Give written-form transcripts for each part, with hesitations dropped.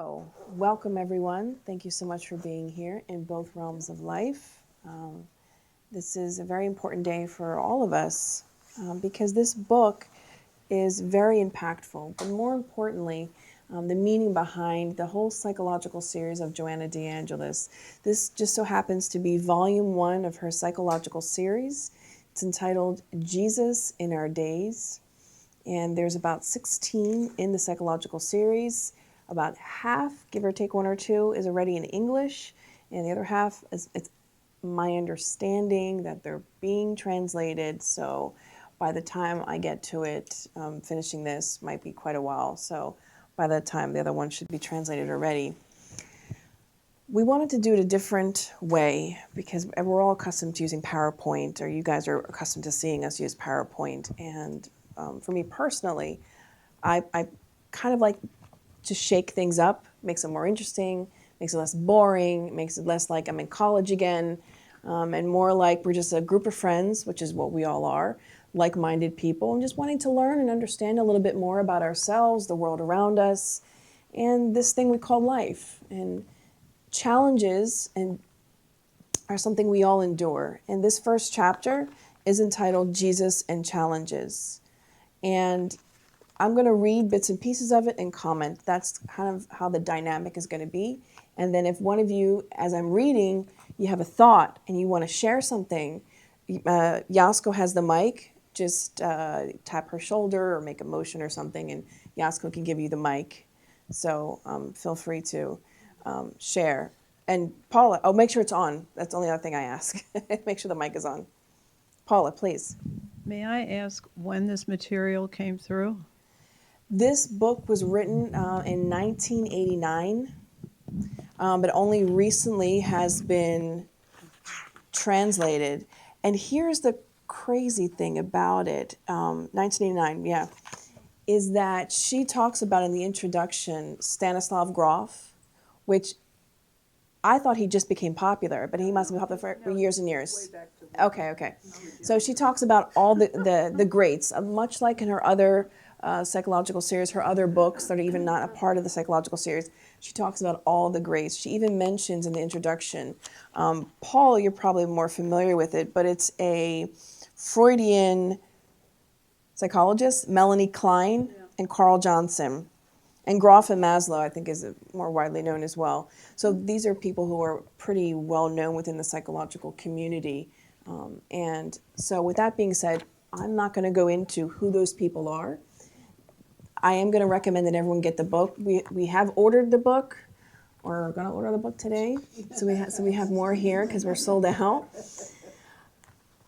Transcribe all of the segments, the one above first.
So, welcome everyone. Thank you so much for being here in both realms of life. This is a very important day for all of us because this book is very impactful, but more importantly, the meaning behind the whole psychological series of Joanna de Angelis. This just so happens to be volume 1 of her psychological series. It's entitled Jesus in Our Days, and there's about 16 in the psychological series. About half, give or take 1 or 2, is already in English, and the other half is, it's my understanding that they're being translated. So by the time I get to it, finishing this might be quite a while. So by that time, the other one should be translated already. We wanted to do it a different way because we're all accustomed to using PowerPoint, or you guys are accustomed to seeing us use PowerPoint. And for me personally, I kind of like to shake things up, makes it more interesting, makes it less boring, makes it less like I'm in college again, and more like we're just a group of friends, which is what we all are, like-minded people, and just wanting to learn and understand a little bit more about ourselves, the world around us, and this thing we call life. And challenges are something we all endure. And this first chapter is entitled Jesus and Challenges. And I'm going to read bits and pieces of it and comment. That's kind of how the dynamic is going to be. And then if one of you, as I'm reading, you have a thought and you want to share something, Yasko has the mic. Just tap her shoulder or make a motion or something, and Yasko can give you the mic. So feel free to share. And Paula, oh, make sure it's on. That's the only other thing I ask. Make sure the mic is on. Paula, please. May I ask when this material came through? This book was written in 1989, but only recently has been translated. And here's the crazy thing about it, 1989, yeah, is that she talks about in the introduction Stanislav Grof, which I thought he just became popular, but he must have been popular for years and years. Okay. So she talks about all the greats, much like in her other psychological series, her other books that are even not a part of the psychological series. She talks about all the greats. She even mentions in the introduction, Paul, you're probably more familiar with it, but it's a Freudian psychologist, Melanie Klein, and Carl Johnson. And Grof and Maslow, I think, is more widely known as well. So these are people who are pretty well known within the psychological community. And so with that being said, I'm not going to go into who those people are. I am going to recommend that everyone get the book. We have ordered the book, or are going to order the book today. So we have more here because we're sold out.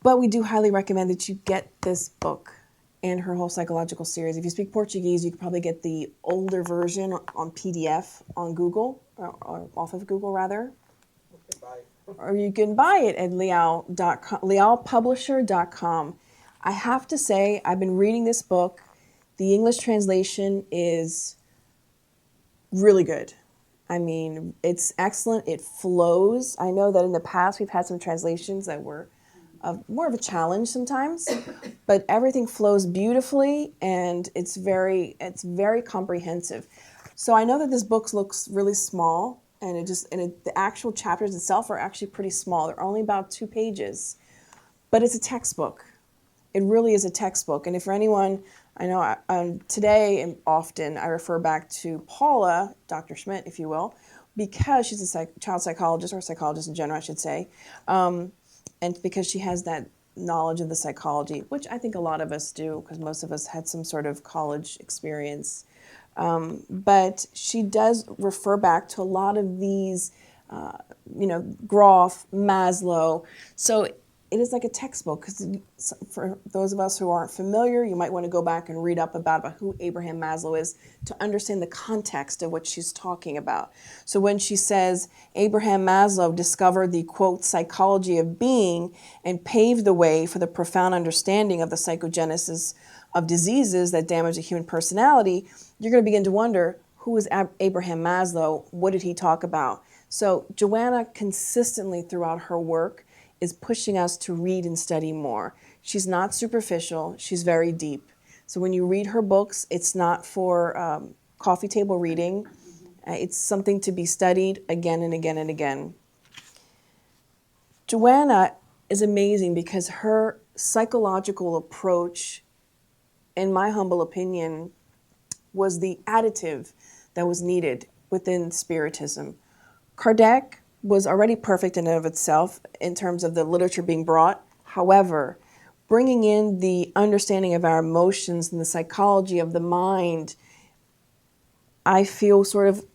But we do highly recommend that you get this book and her whole psychological series. If you speak Portuguese, you could probably get the older version on PDF on Google, or off of Google rather. Or you can buy it at lealpublisher.com. I have to say, I've been reading this book. The English translation is really good. I mean, it's excellent. It flows. I know that in the past we've had some translations that were more of a challenge sometimes, but everything flows beautifully and it's very comprehensive. So I know that this book looks really small, and the actual chapters itself are actually pretty small. They're only about 2 pages, but it's a textbook. It really is a textbook. And if for anyone, I know today and often I refer back to Paula, Dr. Schmidt, if you will, because she's a child psychologist, or psychologist in general, I should say. And because she has that knowledge of the psychology, which I think a lot of us do, because most of us had some sort of college experience. But she does refer back to a lot of these, Grof, Maslow. So it is like a textbook, because for those of us who aren't familiar, you might want to go back and read up about who Abraham Maslow is to understand the context of what she's talking about. So when she says Abraham Maslow discovered the, quote, psychology of being and paved the way for the profound understanding of the psychogenesis of diseases that damage the human personality, you're going to begin to wonder, who is Abraham Maslow? What did he talk about? So Joanna consistently throughout her work is pushing us to read and study more. She's not superficial, she's very deep. So when you read her books, it's not for coffee table reading, It's something to be studied again and again and again. Joanna is amazing because her psychological approach, in my humble opinion, was the additive that was needed within Spiritism. Kardec was already perfect in and of itself in terms of the literature being brought. However, bringing in the understanding of our emotions and the psychology of the mind, I feel sort of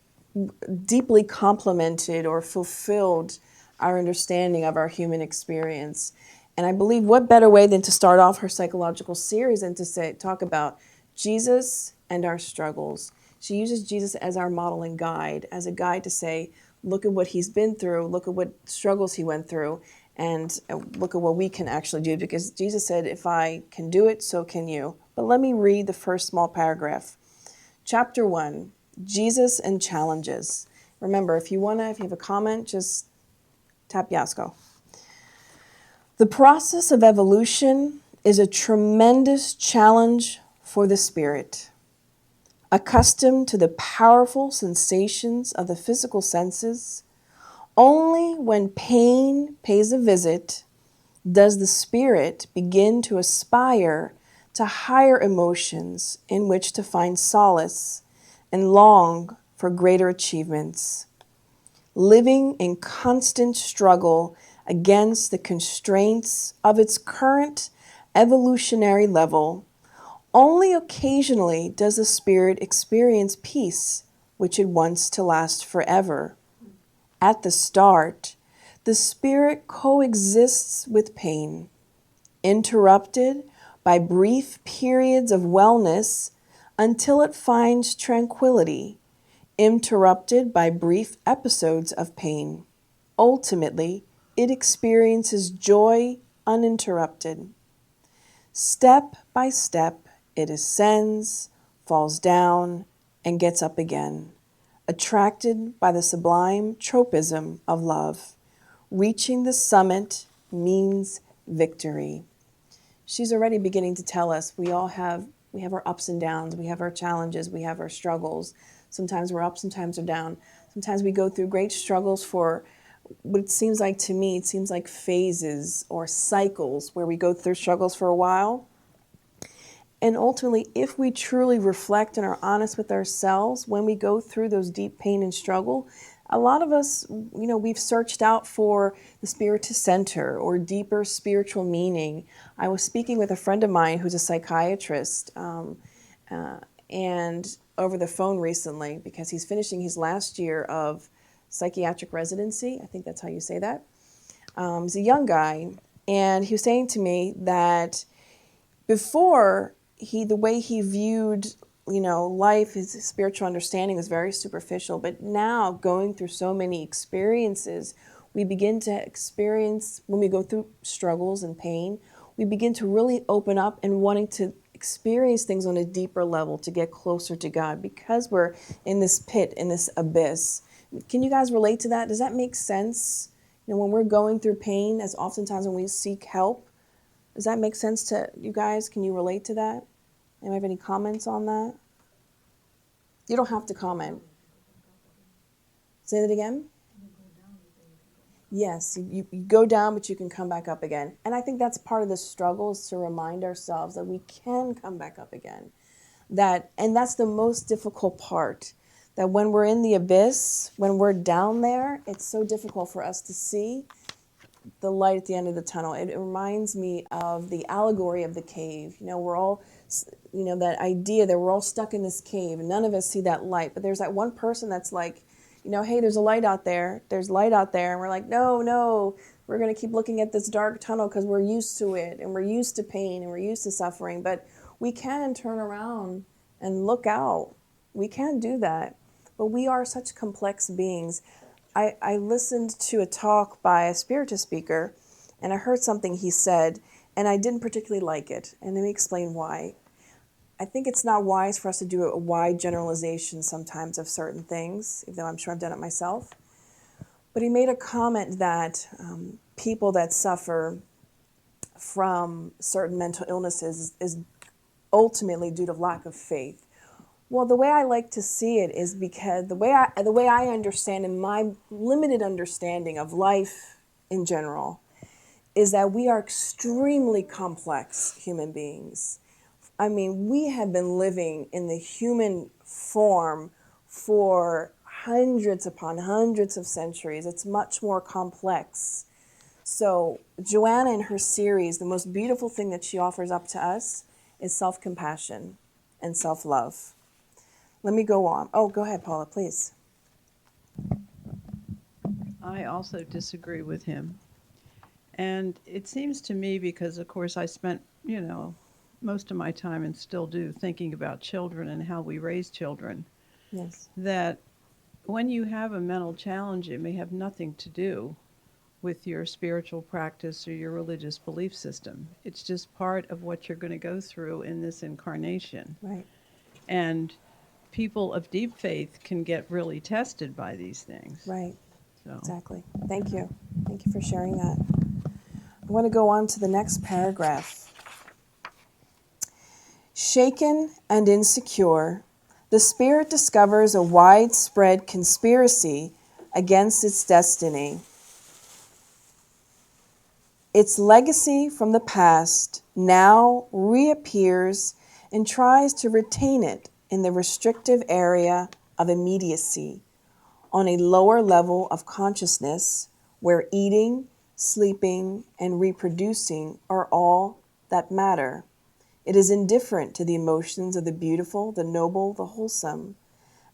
deeply complemented or fulfilled our understanding of our human experience. And I believe what better way than to start off her psychological series and to talk about Jesus and our struggles. She uses Jesus as our model and guide, as a guide to say, look at what he's been through, look at what struggles he went through, and look at what we can actually do. Because Jesus said, if I can do it, so can you. But let me read the first small paragraph. Chapter 1, Jesus and Challenges. Remember, if you have a comment, just tap Yasko. The process of evolution is a tremendous challenge for the spirit. Accustomed to the powerful sensations of the physical senses, only when pain pays a visit does the spirit begin to aspire to higher emotions in which to find solace and long for greater achievements. Living in constant struggle against the constraints of its current evolutionary level, only occasionally does the spirit experience peace, which it wants to last forever. At the start, the spirit coexists with pain, interrupted by brief periods of wellness until it finds tranquility, interrupted by brief episodes of pain. Ultimately, it experiences joy uninterrupted. Step by step, it ascends, falls down, and gets up again, attracted by the sublime tropism of love. Reaching the summit means victory. She's already beginning to tell us we have our ups and downs, we have our challenges, we have our struggles. Sometimes we're up, sometimes we're down. Sometimes we go through great struggles for what it seems like to me, it seems like phases or cycles where we go through struggles for a while. And ultimately, if we truly reflect and are honest with ourselves when we go through those deep pain and struggle, a lot of us, we've searched out for the Spiritist center or deeper spiritual meaning. I was speaking with a friend of mine who's a psychiatrist, and over the phone recently because he's finishing his last year of psychiatric residency. I think that's how you say that. He's a young guy, and he was saying to me that before the way he viewed life, his spiritual understanding was very superficial, but now going through so many experiences, we begin to experience, when we go through struggles and pain, we begin to really open up and wanting to experience things on a deeper level to get closer to God because we're in this pit, in this abyss. Can you guys relate to that? Does that make sense? When we're going through pain, as oftentimes when we seek help, does that make sense to you guys? Can you relate to that? Anyone have any comments on that? You don't have to comment. Say that again? Yes, you go down, but you can come back up again. And I think that's part of the struggle is to remind ourselves that we can come back up again. And that's the most difficult part. That when we're in the abyss, when we're down there, it's so difficult for us to see the light at the end of the tunnel. It reminds me of the allegory of the cave. We're all, that idea that we're all stuck in this cave and none of us see that light. But there's that one person that's like, hey, there's a light out there. There's light out there. And we're like, no, we're going to keep looking at this dark tunnel because we're used to it and we're used to pain and we're used to suffering. But we can turn around and look out. We can do that. But we are such complex beings. I listened to a talk by a Spiritist speaker, and I heard something he said, and I didn't particularly like it. And let me explain why. I think it's not wise for us to do a wide generalization sometimes of certain things, even though I'm sure I've done it myself. But he made a comment that people that suffer from certain mental illnesses is ultimately due to lack of faith. Well, the way I like to see it is because the way I understand, in my limited understanding of life in general, is that we are extremely complex human beings. I mean, we have been living in the human form for hundreds upon hundreds of centuries. It's much more complex. So, Joanna, in her series, the most beautiful thing that she offers up to us is self compassion and self love. Let me go on. Oh, go ahead, Paula, please. I also disagree with him. And it seems to me, because of course I spent, most of my time and still do thinking about children and how we raise children, Yes. that when you have a mental challenge, it may have nothing to do with your spiritual practice or your religious belief system. It's just part of what you're going to go through in this incarnation. Right. And people of deep faith can get really tested by these things. Right. So. Exactly. Thank you. Thank you for sharing that. I want to go on to the next paragraph. Shaken and insecure, the spirit discovers a widespread conspiracy against its destiny. Its legacy from the past now reappears and tries to retain it in the restrictive area of immediacy, on a lower level of consciousness where eating, sleeping, and reproducing are all that matter. It is indifferent to the emotions of the beautiful, the noble, the wholesome.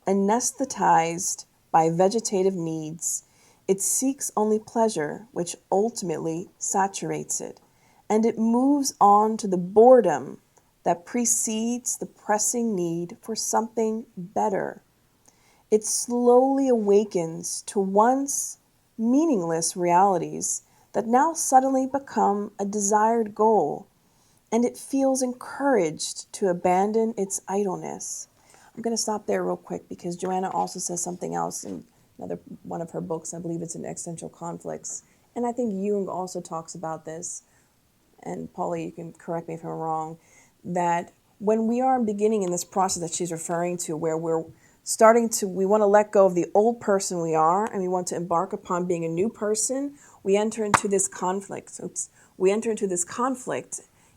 Anesthetized by vegetative needs, it seeks only pleasure, which ultimately saturates it, and it moves on to the boredom that precedes the pressing need for something better. It slowly awakens to once meaningless realities that now suddenly become a desired goal, and it feels encouraged to abandon its idleness. I'm going to stop there real quick because Joanna also says something else in another one of her books. I believe it's in Existential Conflicts. And I think Jung also talks about this, and Paula, you can correct me if I'm wrong, that when we are beginning in this process that she's referring to, where we want to let go of the old person we are and we want to embark upon being a new person, we enter into this conflict.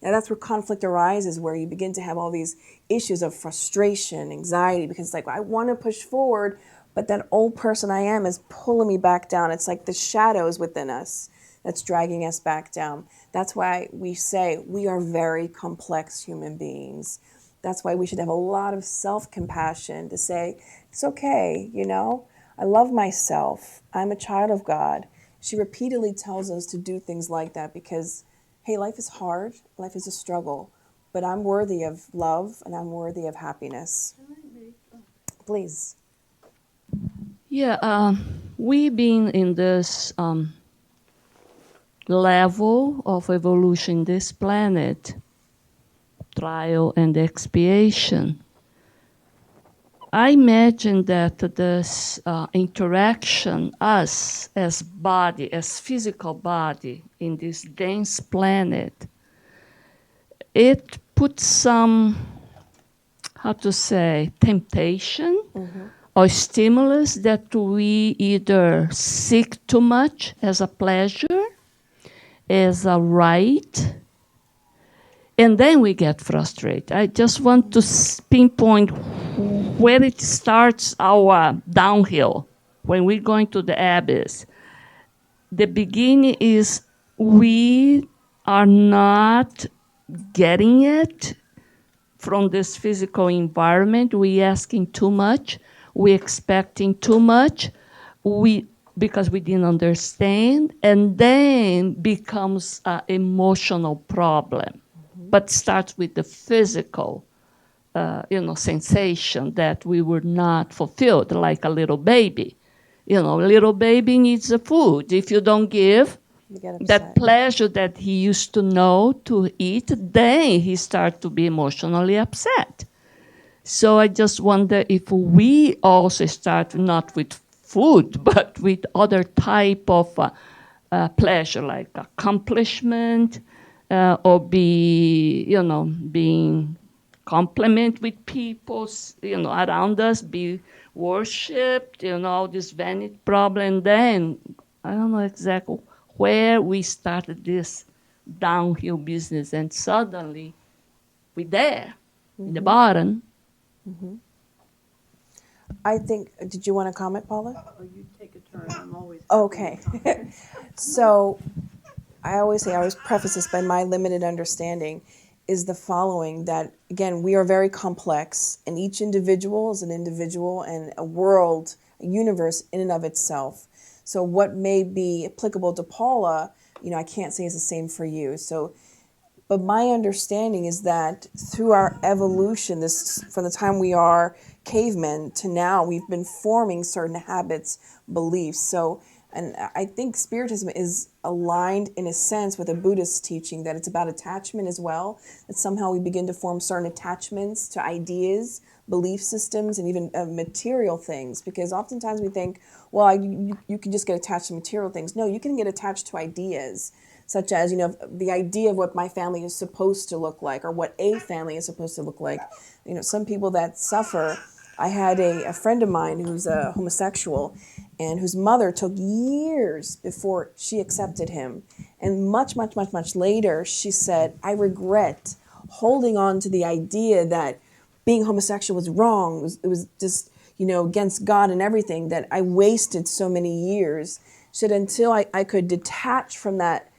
And that's where conflict arises, where you begin to have all these issues of frustration, anxiety, because it's like, I want to push forward, but that old person I am is pulling me back down. It's like the shadows within us that's dragging us back down. That's why we say we are very complex human beings. That's why we should have a lot of self-compassion to say, it's okay, I love myself. I'm a child of God. She repeatedly tells us to do things like that because, hey, life is hard, life is a struggle, but I'm worthy of love and I'm worthy of happiness. Please. Yeah, we've been in this level of evolution, this planet, trial and expiation. I imagine that this interaction, us as body, as physical body in this dense planet, it puts some, temptation or stimulus that we either seek too much as a pleasure, as a right, and then we get frustrated. I just want to pinpoint where it starts our downhill, when we're going to the abyss. The beginning is we are not getting it from this physical environment. We asking too much. We expecting too much. Because we didn't understand, and then becomes an emotional problem. But starts with the physical, sensation that we were not fulfilled, like a little baby. A little baby needs the food. If you don't give that pleasure that he used to know to eat, then he starts to be emotionally upset. So I just wonder if we also start not with food, but with other type of pleasure, like accomplishment, or being compliment with people, around us, be worshipped, this vanity problem. Then, I don't know exactly where we started this downhill business, and suddenly we're there, in the bottom. I think, did you want to comment, Paula? Oh, you take a turn. I'm always Okay. So I always preface this by my limited understanding is the following, that, again, we are very complex, and each individual is an individual and a world, a universe in and of itself. So what may be applicable to Paula, I can't say is the same for you. So, but my understanding is that through our evolution, this from the time we are cavemen to now, we've been forming certain habits, beliefs. So, and I think Spiritism is aligned in a sense with a Buddhist teaching that it's about attachment as well. That somehow we begin to form certain attachments to ideas, belief systems, and even material things. Because oftentimes we think, well, you can just get attached to material things. No, you can get attached to ideas, such as, the idea of what my family is supposed to look like, or what a family is supposed to look like. Some people that suffer. I had a friend of mine who's a homosexual, and whose mother took years before she accepted him. And much, much, much, much later, she said, I regret holding on to the idea that being homosexual was wrong. It was just, against God and everything, that I wasted so many years. She said, until I could detach from that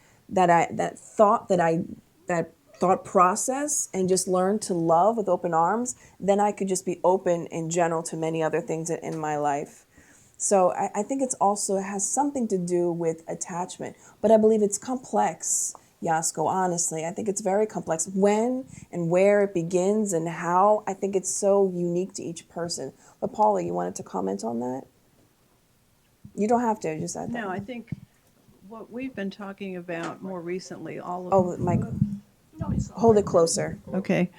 thought process and just learn to love with open arms, then I could just be open in general to many other things in my life. So I think it has something to do with attachment, but I believe it's complex, Yasko, honestly. I think it's very complex. When and where it begins and how, I think it's so unique to each person. But Paula, you wanted to comment on that? You don't have to, just add that. No, I think what we've been talking about more recently, all of Oh, Mike, hold it closer. Okay.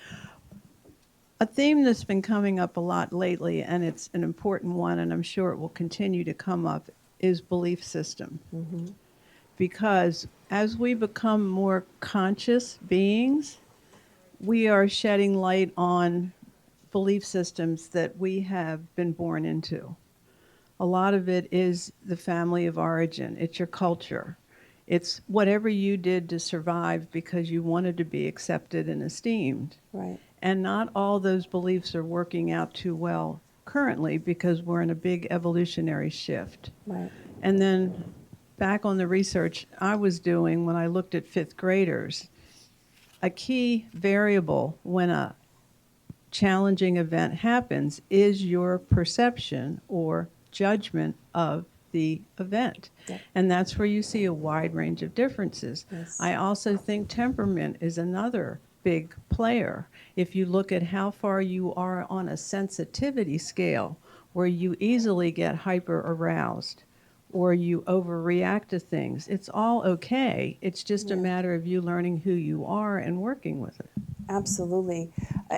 A theme that's been coming up a lot lately, and it's an important one, and I'm sure it will continue to come up, is belief system. Mm-hmm. Because as we become more conscious beings, we are shedding light on belief systems that we have been born into. A lot of it is the family of origin. It's your culture. It's whatever you did to survive because you wanted to be accepted and esteemed. Right. And not all those beliefs are working out too well currently because we're in a big evolutionary shift. Right. And then back on the research I was doing when I looked at fifth graders, a key variable when a challenging event happens is your perception or judgment of the event. Yep. And that's where you see a wide range of differences. Yes. I also think temperament is another big player. If you look at how far you are on a sensitivity scale, where you easily get hyper aroused or you overreact to things, it's all okay. It's just a matter of you learning who you are and working with it. Absolutely.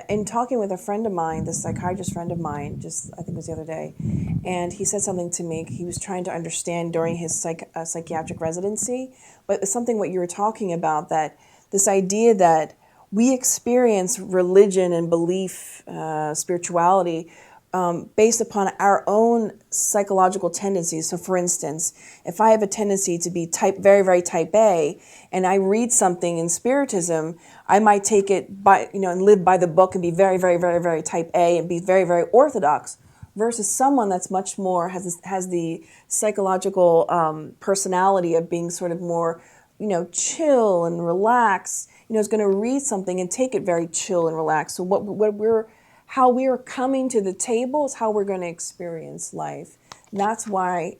In talking with a friend of mine, this psychiatrist friend of mine, just I think it was the other day, and he said something to me. He was trying to understand during his psychiatric residency, but it's something what you were talking about, that this idea that we experience religion and belief, spirituality, based upon our own psychological tendencies. So for instance, if I have a tendency to be very, very type A, and I read something in Spiritism, I might take it by, and live by the book and be very, very, very, very type A and be very, very orthodox, versus someone that's much more, has the psychological personality of being sort of more, chill and relaxed, is going to read something and take it very chill and relaxed. So how we're coming to the table is how we're going to experience life. And that's why,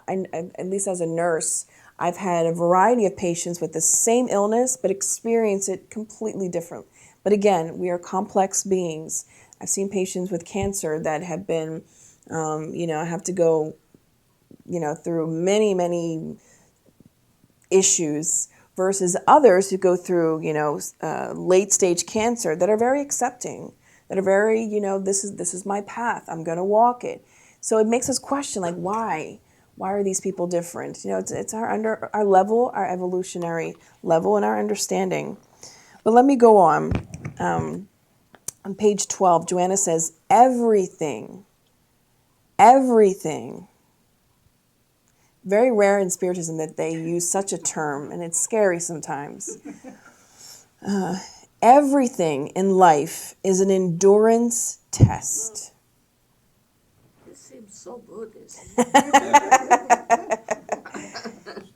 at least as a nurse, I've had a variety of patients with the same illness, but experience it completely different. But again, we are complex beings. I've seen patients with cancer that have been, have to go, through many, many issues, versus others who go through, late stage cancer that are very accepting, that are very, this is my path, I'm going to walk it. So it makes us question, like, why are these people different? It's our level, our evolutionary level, and our understanding. But let me go on. On page 12, Joanna says, everything, very rare in Spiritism that they use such a term, and it's scary sometimes. Everything in life is an endurance test. It seems so Buddhist.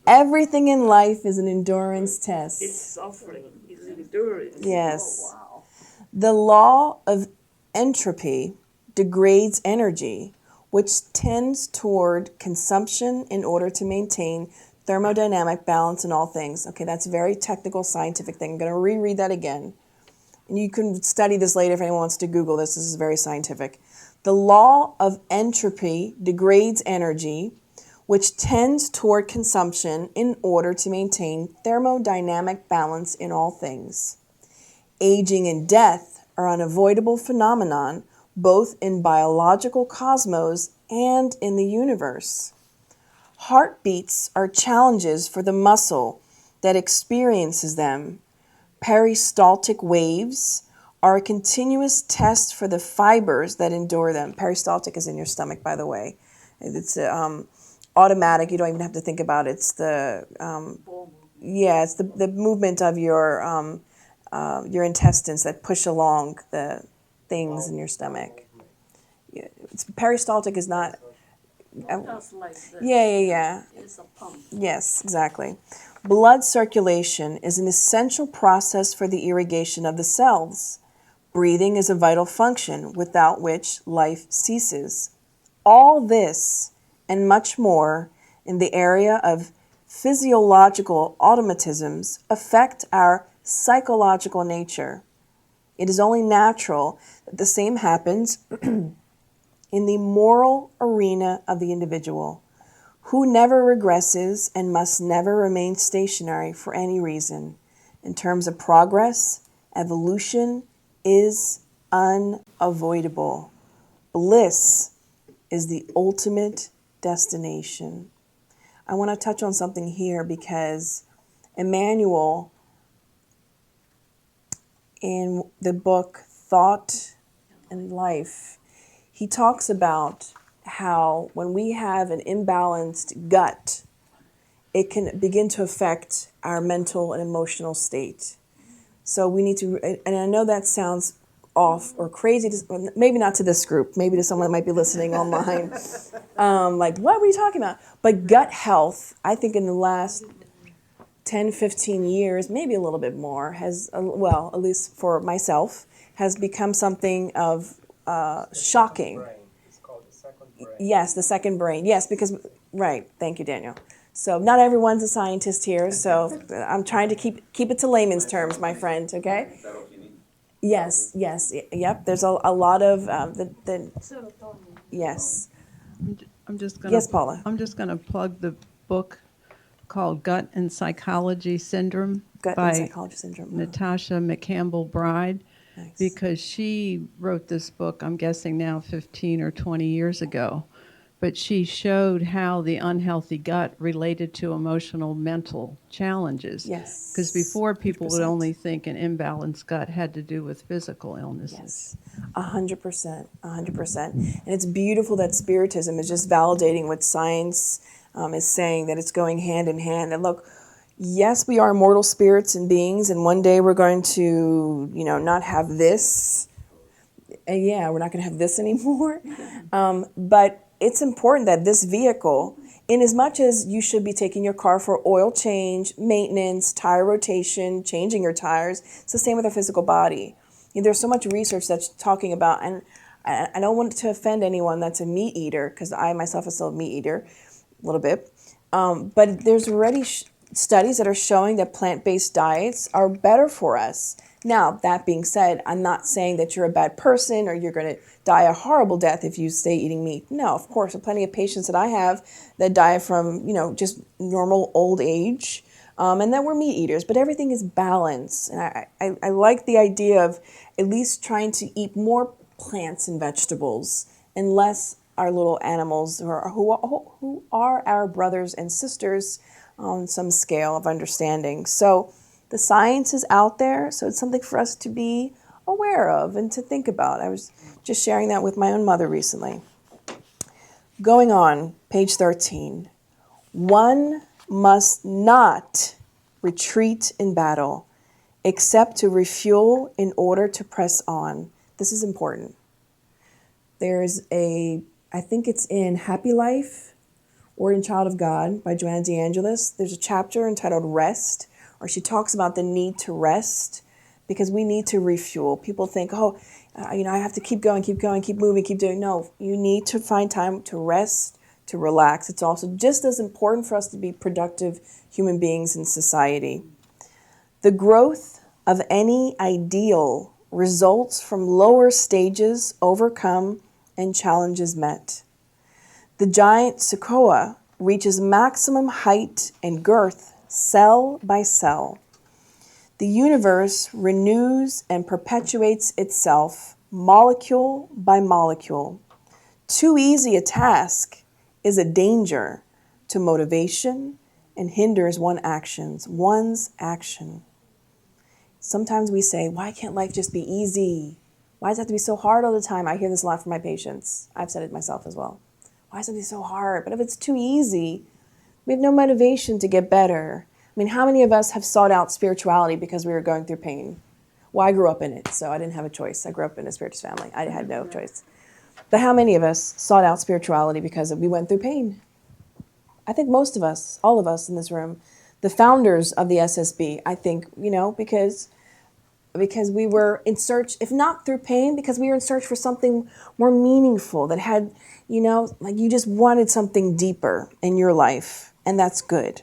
Everything in life is an endurance test. It's suffering, it's endurance. Yes. Oh, wow. The law of entropy degrades energy, which tends toward consumption in order to maintain thermodynamic balance in all things. Okay, that's a very technical scientific thing. I'm going to reread that again. And you can study this later if anyone wants to Google this. This is very scientific. The law of entropy degrades energy, which tends toward consumption in order to maintain thermodynamic balance in all things. Aging and death are unavoidable phenomenon both in biological cosmos and in the universe. Heartbeats are challenges for the muscle that experiences them. Peristaltic waves are a continuous test for the fibers that endure them. Peristaltic is in your stomach, by the way. It's automatic. You don't even have to think about it. It's the it's the movement of your intestines that push along the things in your stomach. Yeah, peristaltic is not. Just like this. Yeah. It's a pump. Yes, exactly. Blood circulation is an essential process for the irrigation of the cells. Breathing is a vital function without which life ceases. All this and much more in the area of physiological automatisms affect our psychological nature. It is only natural that the same happens in the moral arena of the individual, who never regresses and must never remain stationary for any reason. In terms of progress, evolution is unavoidable. Bliss is the ultimate destination. I want to touch on something here because Emmanuel, in the book Thought and Life, he talks about how when we have an imbalanced gut, it can begin to affect our mental and emotional state. So we need to, and I know that sounds off or crazy, maybe not to this group, maybe to someone that might be listening online. Like, what were you talking about? But gut health, I think in the last 10, 15 years, maybe a little bit more, has, well, at least for myself, has become something of shocking. It's called the second brain. Yes, the second brain. Yes, because, right. Thank you, Daniel. So not everyone's a scientist here, so I'm trying to keep it to layman's terms, my friend, okay? Is that what you need? Yes, yep. There's a lot of, yes. I'm just gonna, Yes, Paula. I'm just going to plug the book called Gut and Psychology Syndrome Gut by and Psychology Syndrome. Natasha McCampbell Bride, Nice. because she wrote this book, I'm guessing now 15 or 20 years ago. But she showed how the unhealthy gut related to emotional, mental challenges. Yes. Because before, people would 100%. only think an imbalanced gut had to do with physical illnesses. Yes, 100%, 100%. And it's beautiful that Spiritism is just validating what science is saying, that it's going hand in hand. And look, yes, we are mortal spirits and beings, and one day we're going to, not have this. And yeah, we're not going to have this anymore. But it's important that this vehicle, in as much as you should be taking your car for oil change, maintenance, tire rotation, changing your tires, it's the same with our physical body. There's so much research that's talking about, and I don't want to offend anyone that's a meat eater, because I myself am still a meat eater, a little bit. But there's already studies that are showing that plant-based diets are better for us. Now, that being said, I'm not saying that you're a bad person or you're going to die a horrible death if you stay eating meat. No, of course, there are plenty of patients that I have that die from, just normal old age, and that we're meat eaters. But everything is balanced. And I like the idea of at least trying to eat more plants and vegetables and less our little animals who are our brothers and sisters on some scale of understanding. So the science is out there, so it's something for us to be aware of and to think about. I was just sharing that with my own mother recently. Going on, page 13. One must not retreat in battle, except to refuel in order to press on. This is important. There's I think it's in Happy Life or in Child of God by Joanna de Angelis. There's a chapter entitled Rest, or she talks about the need to rest because we need to refuel. People think, I have to keep going, keep moving, keep doing. No, you need to find time to rest, to relax. It's also just as important for us to be productive human beings in society. The growth of any ideal results from lower stages overcome and challenges met. The giant sequoia reaches maximum height and girth cell by cell. The universe renews and perpetuates itself molecule by molecule. Too easy a task is a danger to motivation and hinders one's action. Sometimes we say, why can't life just be easy? Why does it have to be so hard all the time? I hear this a lot from my patients. I've said it myself as well. Why does it be so hard? But if it's too easy, we have no motivation to get better. I mean, how many of us have sought out spirituality because we were going through pain? Well, I grew up in it, so I didn't have a choice. I grew up in a spiritist family. I had no choice. But how many of us sought out spirituality because we went through pain? I think most of us, all of us in this room, the founders of the SSB, I think, because we were in search, if not through pain, because we were in search for something more meaningful that had, like you just wanted something deeper in your life, and that's good.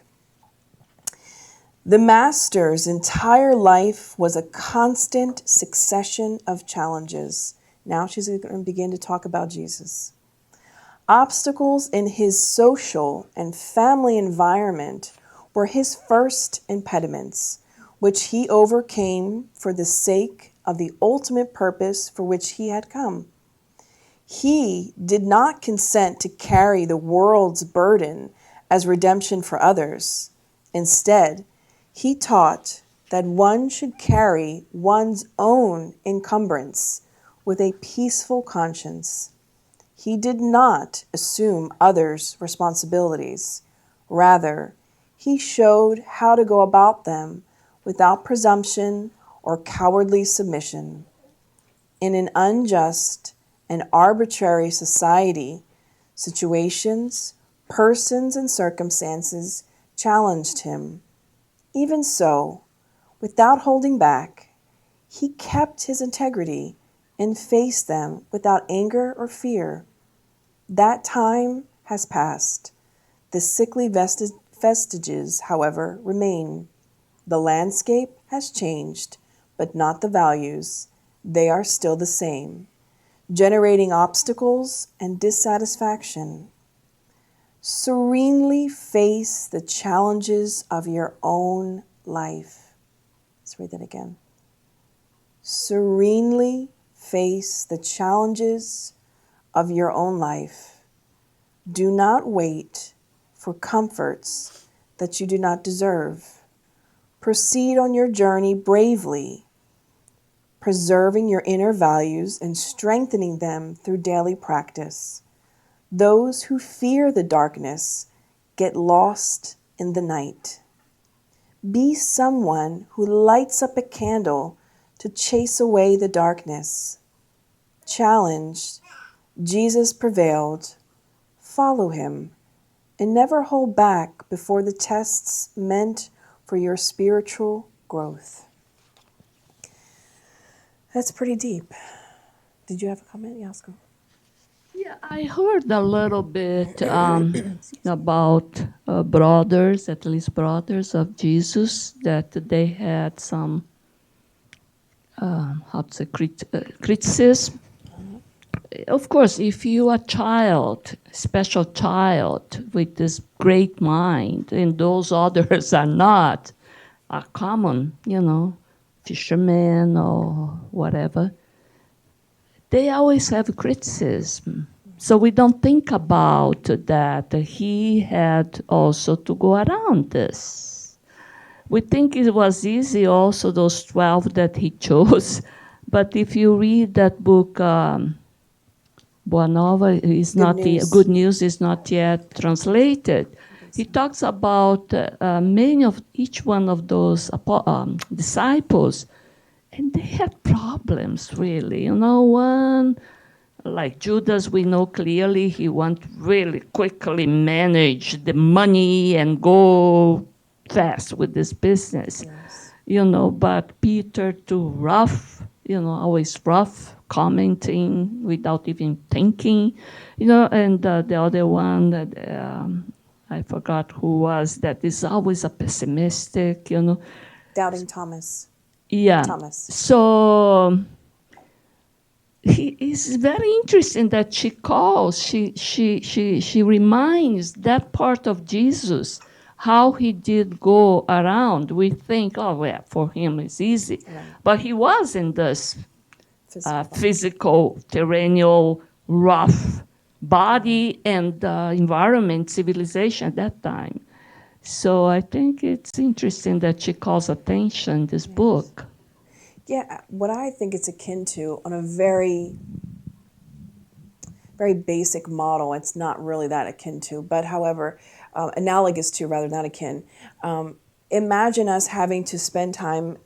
The Master's entire life was a constant succession of challenges. Now she's going to begin to talk about Jesus. Obstacles in his social and family environment were his first impediments, which he overcame for the sake of the ultimate purpose for which he had come. He did not consent to carry the world's burden as redemption for others. Instead, he taught that one should carry one's own encumbrance with a peaceful conscience. He did not assume others' responsibilities. Rather, he showed how to go about them without presumption or cowardly submission. In an unjust and arbitrary society, situations, persons, and circumstances challenged him. Even so, without holding back, he kept his integrity and faced them without anger or fear. That time has passed. The sickly vestiges, however, remain. The landscape has changed, but not the values. They are still the same, generating obstacles and dissatisfaction. Serenely face the challenges of your own life. Let's read that again. Serenely face the challenges of your own life. Do not wait for comforts that you do not deserve. Proceed on your journey bravely, preserving your inner values and strengthening them through daily practice. Those who fear the darkness get lost in the night. Be someone who lights up a candle to chase away the darkness. Challenged, Jesus prevailed. Follow him and never hold back before the tests meant for your spiritual growth. That's pretty deep. Did you have a comment, Yasko? Yeah, I heard a little bit about brothers, at least brothers of Jesus, that they had some, criticism. Of course, if you are a child, special child with this great mind, and those others are not, are common, fishermen or whatever, they always have criticism. So we don't think about that. He had also to go around this. We think it was easy also, those 12 that he chose, But if you read that book, Boa Nova is Good not News. Good News is not yet translated. He talks about each one of those disciples, and they had problems, really. One, like Judas, we know clearly he want really quickly manage the money and go fast with this business. Yes. But Peter too rough, always rough, commenting without even thinking, and the other one that I forgot who was, that is always a pessimistic, Doubting Thomas. Yeah. Thomas. So it's very interesting that she reminds that part of Jesus, how he did go around. We think, oh, well, for him it's easy. Right. But he was in this Physical. physical, terrestrial, rough body and environment, civilization at that time. So I think it's interesting that she calls attention this book. Yeah, what I think it's akin to, on a very, very basic model, it's not really that akin to, but however, analogous to, rather not akin. Imagine us having to spend time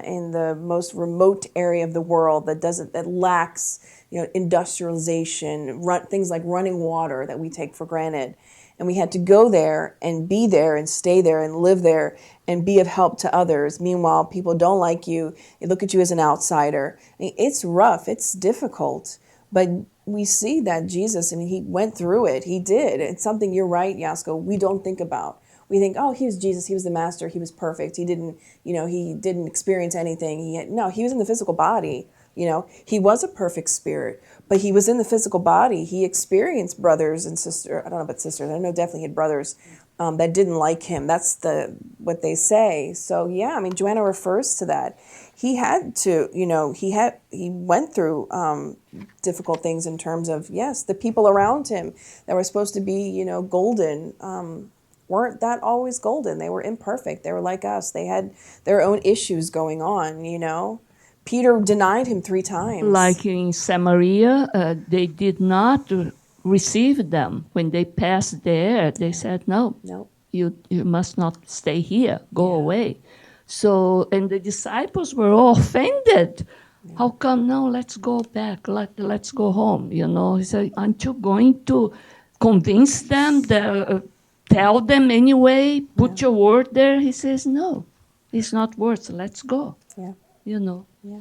in the most remote area of the world that lacks, industrialization, things like running water that we take for granted. And we had to go there and be there and stay there and live there and be of help to others. Meanwhile, people don't like you. They look at you as an outsider. I mean, it's rough. It's difficult. But we see that Jesus, he went through it. He did. It's something, you're right, Yasko, we don't think about. We think, oh, he was Jesus. He was the master. He was perfect. He didn't experience anything. He was in the physical body. He was a perfect spirit, but he was in the physical body. He experienced brothers and sisters. I don't know about sisters. I know definitely he had brothers that didn't like him. That's what they say. So yeah, Joanna refers to that. He had to, he went through difficult things in terms of, yes, the people around him that were supposed to be, golden, weren't that always golden. They were imperfect. They were like us. They had their own issues going on. Peter denied him 3 times. Like in Samaria, they did not receive them. When they passed there, they said, no, you must not stay here. Go away. So, and the disciples were all offended. How come? No, let's go back. Let's go home. He said, aren't you going to convince them, tell them anyway, put your word there? He says, no, it's not worth. Let's go. Yeah. Yeah.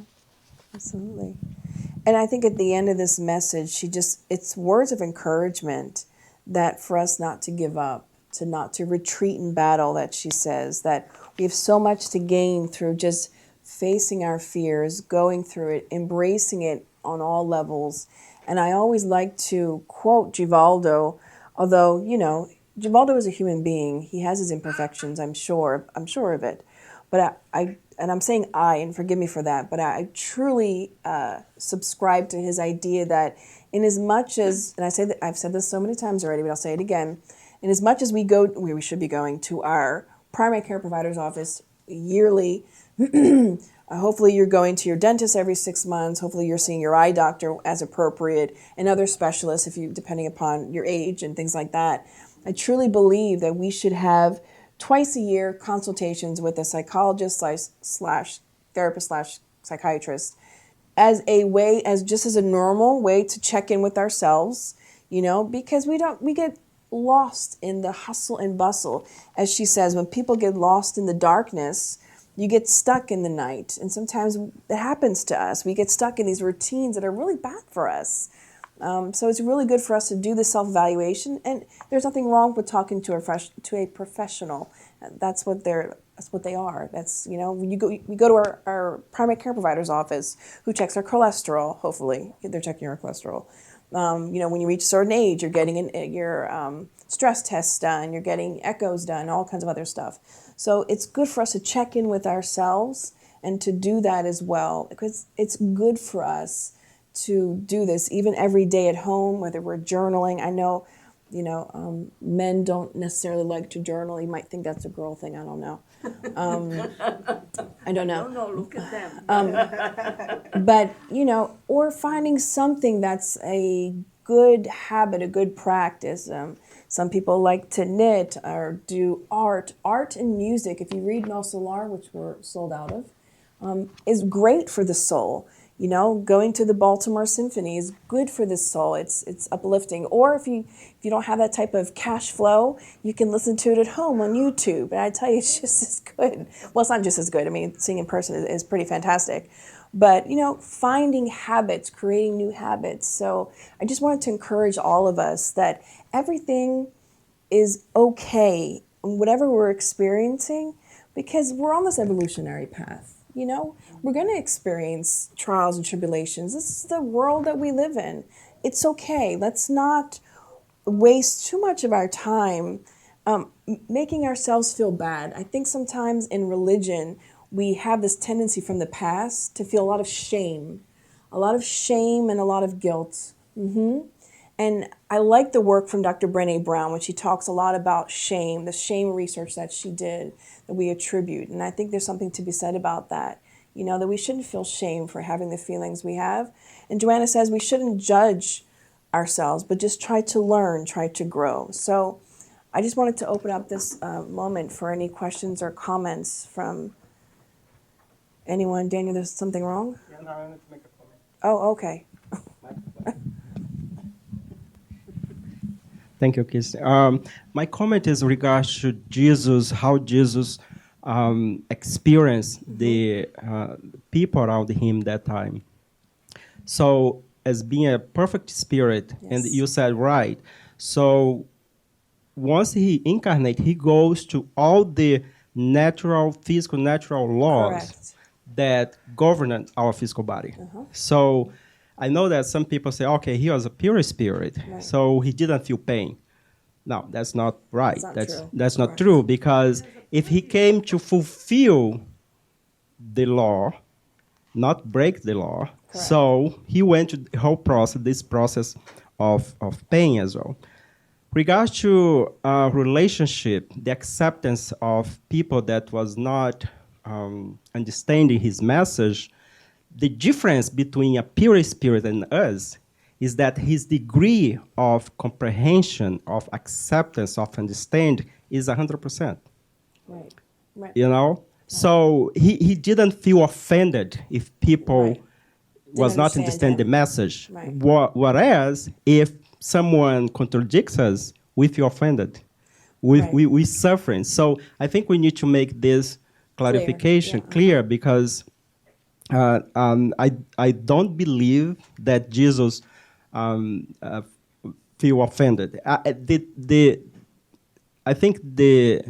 Absolutely. And I think at the end of this message, it's words of encouragement that for us not to give up, not to retreat in battle, that she says, that we have so much to gain through just facing our fears, going through it, embracing it on all levels. And I always like to quote Divaldo, although, Divaldo is a human being. He has his imperfections, I'm sure of it. But I'm saying and forgive me for that, but I truly subscribe to his idea that in as much as, and I've said this so many times already, but I'll say it again, in as much as we go where we should be going to our primary care provider's office yearly, hopefully you're going to your dentist every 6 months, hopefully you're seeing your eye doctor as appropriate, and other specialists, depending upon your age and things like that. I truly believe that we should have twice a year consultations with a psychologist slash therapist slash psychiatrist as a normal way to check in with ourselves, because we get lost in the hustle and bustle. As she says, when people get lost in the darkness, you get stuck in the night. And sometimes it happens to us. We get stuck in these routines that are really bad for us. So it's really good for us to do the self-evaluation, and there's nothing wrong with talking to a professional. That's what they are. That's, we go to our primary care provider's office, who checks our cholesterol. Hopefully they're checking our cholesterol. When you reach a certain age, you're getting your stress tests done, you're getting echoes done, all kinds of other stuff. So it's good for us to check in with ourselves and to do that as well, because it's good for us to do this even every day at home, whether we're journaling. I know Men don't necessarily like to journal. You might think that's a girl thing. I don't know. I don't know. No, look at them. But, or finding something that's a good habit, a good practice. Some people like to knit or do art. Art and music, if you read No Solar, which we're sold out of, is great for the soul. Going to the Baltimore Symphony is good for the soul. It's uplifting. Or if you don't have that type of cash flow, you can listen to it at home on YouTube. And I tell you, it's just as good. Well, it's not just as good. I mean, seeing in person is pretty fantastic. But, finding habits, creating new habits. So I just wanted to encourage all of us that everything is okay, whatever we're experiencing, because we're on this evolutionary path. We're going to experience trials and tribulations. This is the world that we live in. It's okay. Let's not waste too much of our time making ourselves feel bad. I think sometimes in religion, we have this tendency from the past to feel a lot of shame and a lot of guilt. And I like the work from Dr. Brené Brown when she talks a lot about shame, the shame research that she did that we attribute. And I think there's something to be said about that, that we shouldn't feel shame for having the feelings we have. And Joanna says we shouldn't judge ourselves, but just try to learn, try to grow. So I just wanted to open up this moment for any questions or comments from anyone. Daniel, there's something wrong? Yeah, no, I wanted to make a comment. Oh, okay. Thank you, Kirsten. My comment is regards to Jesus, how Jesus experienced the people around him that time. So, as being a perfect spirit, and Yes. you said right. So, once he incarnates, he goes to all the physical natural laws Correct. that govern our physical body. So I know that some people say, okay, he was a pure spirit, Right. so he didn't feel pain. No, that's not right. That's not true. That's not Correct. true, because if he came to fulfill the law, not break the law, Correct. so he went to the whole process, this process of pain as well. Regards to relationship, the acceptance of people that was not understanding his message, the difference between a pure spirit and us is that his degree of comprehension, of acceptance, of understanding is 100%. Right. So he didn't feel offended if people Right. was Didn't not understand understand him. the message. Right. Whereas if someone contradicts us, we feel offended. Right. We suffering. So I think we need to make this clarification Yeah. clear, because I don't believe that Jesus feel offended. I think the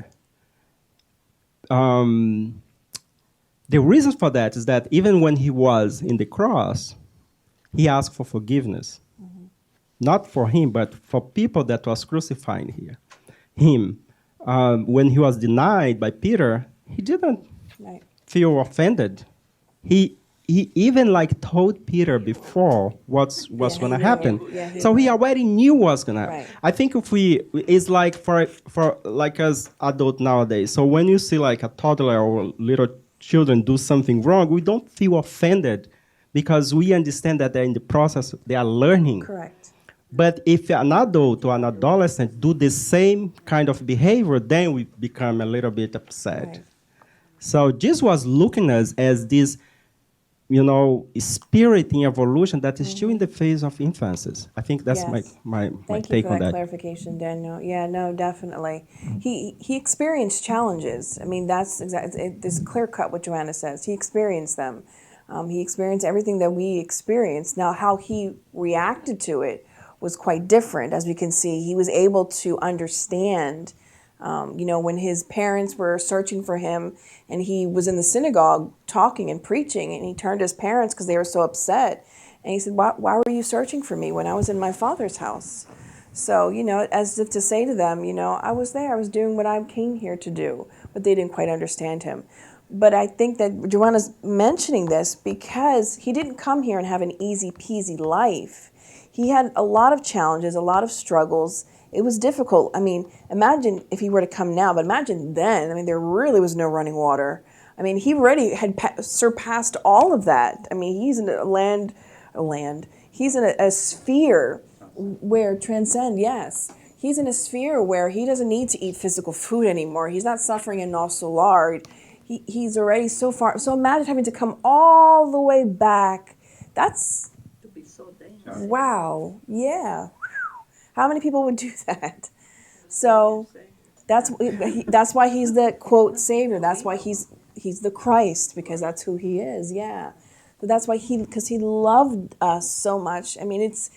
reason for that is that even when he was in the cross, he asked for forgiveness. Not for him, but for people that was crucifying him. When he was denied by Peter, he didn't Right. feel offended. He even told Peter before what's Yeah, going to he happen. knew. Yeah, he So he knew. already knew what's going to happen. Right. I think if it's like for like us adult nowadays. So when you see like a toddler or little children do something wrong, we don't feel offended because we understand that they're in the process, they are learning. Correct. But if an adult or an adolescent do the same kind of behavior, then we become a little bit upset. Right. So Jesus was looking at us as this, spirit in evolution that is still in the phase of infancies. I think that's Yes. my Thank you take for on that that. clarification, Daniel. Yeah, no, definitely. He experienced challenges. I mean, that's exactly. There's clear cut what Joanna says. He experienced them. He experienced everything that we experienced. Now, how he reacted to it was quite different. As we can see, he was able to understand. When his parents were searching for him, and he was in the synagogue talking and preaching, and he turned to his parents because they were so upset, and he said, why were you searching for me when I was in my Father's house? So, as if to say to them, I was there, I was doing what I came here to do, but they didn't quite understand him. But I think that Joanna's mentioning this because he didn't come here and have an easy peasy life. He had a lot of challenges, a lot of struggles, it was difficult. I mean, imagine if he were to come now, but imagine then. I mean, there really was no running water. I mean, he already had surpassed all of that. I mean, he's in a land. He's in a sphere where transcend, yes. He's in a sphere where he doesn't need to eat physical food anymore. He's not suffering in no solar. He's already so far. So imagine having to come all the way back. That's, To be so dangerous. wow, yeah. How many people would do that? So that's why he's the quote savior. That's why he's the Christ, because that's who he is. Yeah. But that's why because he loved us so much. I mean, it's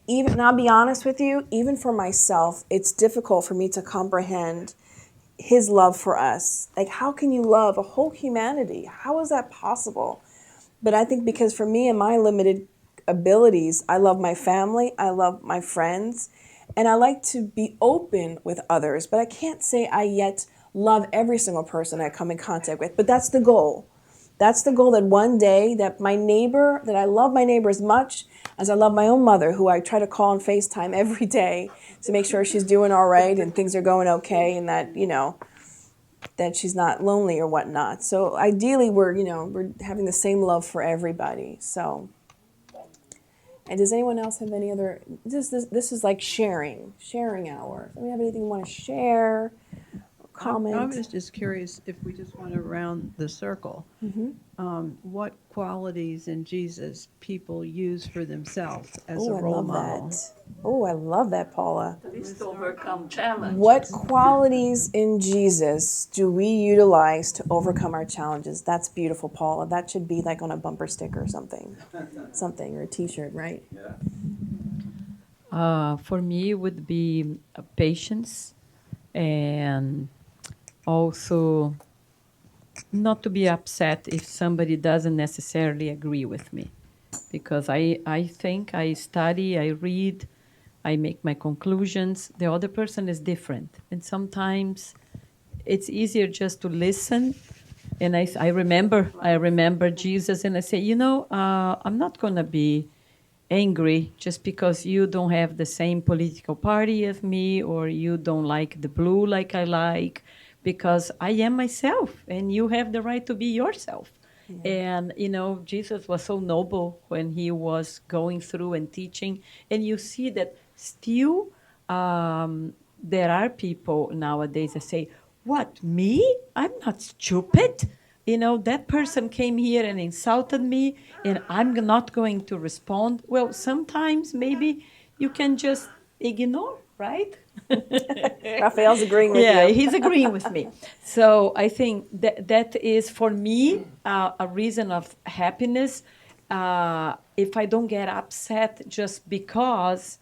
even, and I'll be honest with you, even for myself, it's difficult for me to comprehend his love for us. Like, how can you love a whole humanity? How is that possible? But I think because for me and my limited abilities, I love my family, I love my friends, and I like to be open with others. But I can't say I yet love every single person I come in contact with. But that's the goal. That's the goal, that one day that I love my neighbor as much as I love my own mother, who I try to call on FaceTime every day to make sure she's doing all right and things are going okay, and that, that she's not lonely or whatnot. So ideally we're having the same love for everybody. So, and does anyone else have any other, this is like sharing hour. Do we have anything you want to share? Comment? I was just curious if we just want to round the circle. What qualities in Jesus people use for themselves as a role model? Oh, I love that, Paula. At least to overcome challenges. What qualities in Jesus do we utilize to overcome our challenges? That's beautiful, Paula. That should be like on a bumper sticker or something, or a T-shirt, right? For me, it would be patience, and also not to be upset if somebody doesn't necessarily agree with me, because I think, I study, I read, I make my conclusions. The other person is different, and sometimes it's easier just to listen. And I remember Jesus, and I say, I'm not going to be angry just because you don't have the same political party as me, or you don't like the blue like I like, because I am myself, and you have the right to be yourself. Yeah. And, Jesus was so noble when he was going through and teaching. And you see that still there are people nowadays that say, what, me? I'm not stupid. That person came here and insulted me, and I'm not going to respond. Well, sometimes maybe you can just ignore, right? Raphael's agreeing with you. Yeah, he's agreeing with me. So I think that is, for me, a reason of happiness. If I don't get upset just because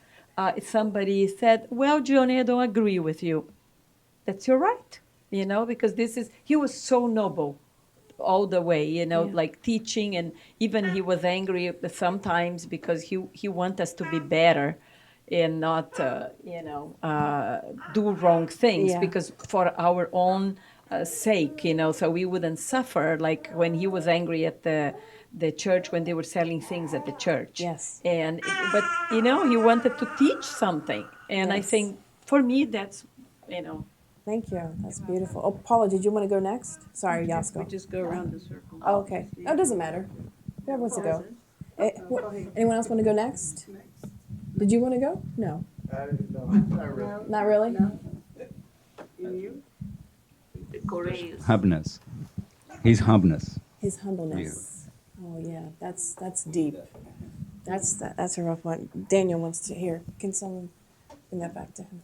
somebody said, well, Johnny, I don't agree with you. That's your right, because he was so noble all the way, like teaching, and even he was angry sometimes because he wants us to be better and not, do wrong things, because for our own sake, so we wouldn't suffer, like when he was angry at the church when they were selling things at the church. Yes. But he wanted to teach something, and I think for me that's, Thank you. That's beautiful. Oh, Paula, did you want to go next? Sorry, Yasko. We just go around the circle. Oh, okay. Oh, it doesn't matter. Whoever wants to go. Anyone else want to go next? Did you want to go? No. Not really? No. The courageous. Humbleness. His humbleness. His humbleness. Oh yeah, that's deep. That's a rough one. Daniel wants to hear. Can someone bring that back to him?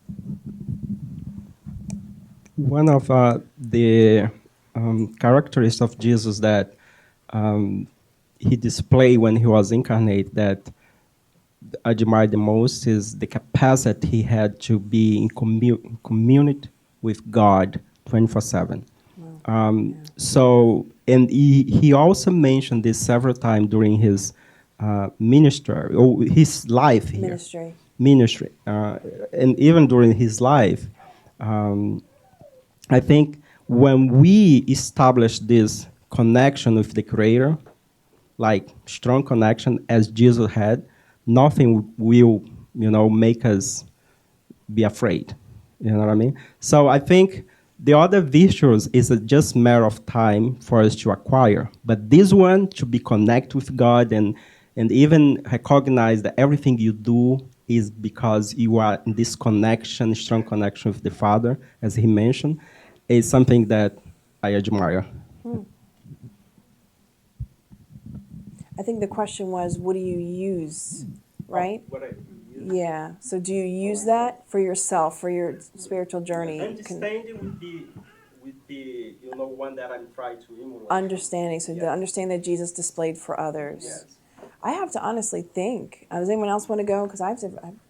One of the characteristics of Jesus that he displayed when he was incarnate that I admire the most is the capacity he had to be in community with God 24/7. So, and he also mentioned this several times during his ministry, or his life here. Ministry. And even during his life, I think when we establish this connection with the Creator, like strong connection as Jesus had, nothing will, make us be afraid. You know what I mean? So I think the other virtues is a just matter of time for us to acquire. But this one, to be connect with God and even recognize that everything you do is because you are in this connection, strong connection with the Father, as he mentioned, is something that I admire. I think the question was, what do you use, right? Yeah. So do you use that for yourself, for your spiritual journey? Understanding would be one that I'm trying to emulate. Understanding. So the understanding that Jesus displayed for others. Yes. I have to honestly think. Does anyone else want to go? Because I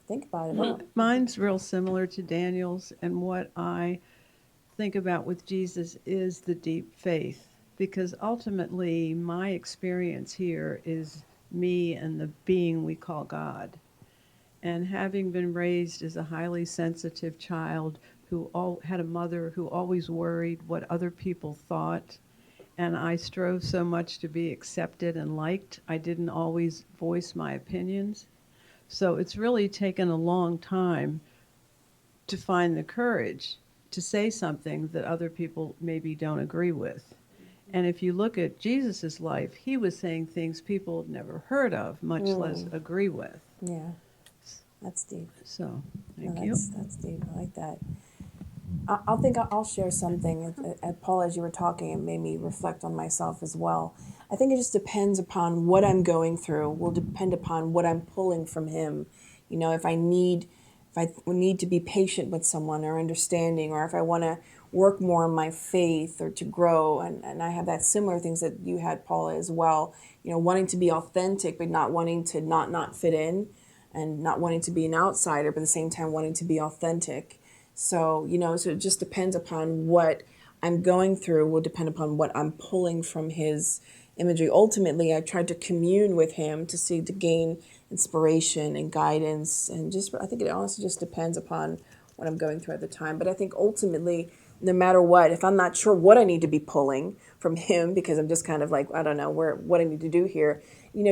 think about it. Mine's real similar to Daniel's, and what I think about with Jesus is the deep faith, because ultimately my experience here is me and the being we call God. And having been raised as a highly sensitive child who had a mother who always worried what other people thought, and I strove so much to be accepted and liked, I didn't always voice my opinions. So it's really taken a long time to find the courage to say something that other people maybe don't agree with. And if you look at Jesus' life, he was saying things people had never heard of, much less agree with. Yeah. That's deep. So, thank No, you. that's deep. I like that. I'll share something. Paul, as you were talking, it made me reflect on myself as well. I think it just depends upon what I'm going through. Will depend upon what I'm pulling from him. If I need to be patient with someone or understanding, or if I want to work more on my faith or to grow, and I have that similar things that you had, Paula, as well. Wanting to be authentic, but not wanting to not fit in, and not wanting to be an outsider, but at the same time wanting to be authentic. So, so it just depends upon what I'm going through, will depend upon what I'm pulling from his imagery. Ultimately, I tried to commune with him to gain inspiration and guidance. And I think it honestly just depends upon what I'm going through at the time. But I think ultimately, no matter what, if I'm not sure what I need to be pulling from him, because I'm just kind of like, I don't know what I need to do here,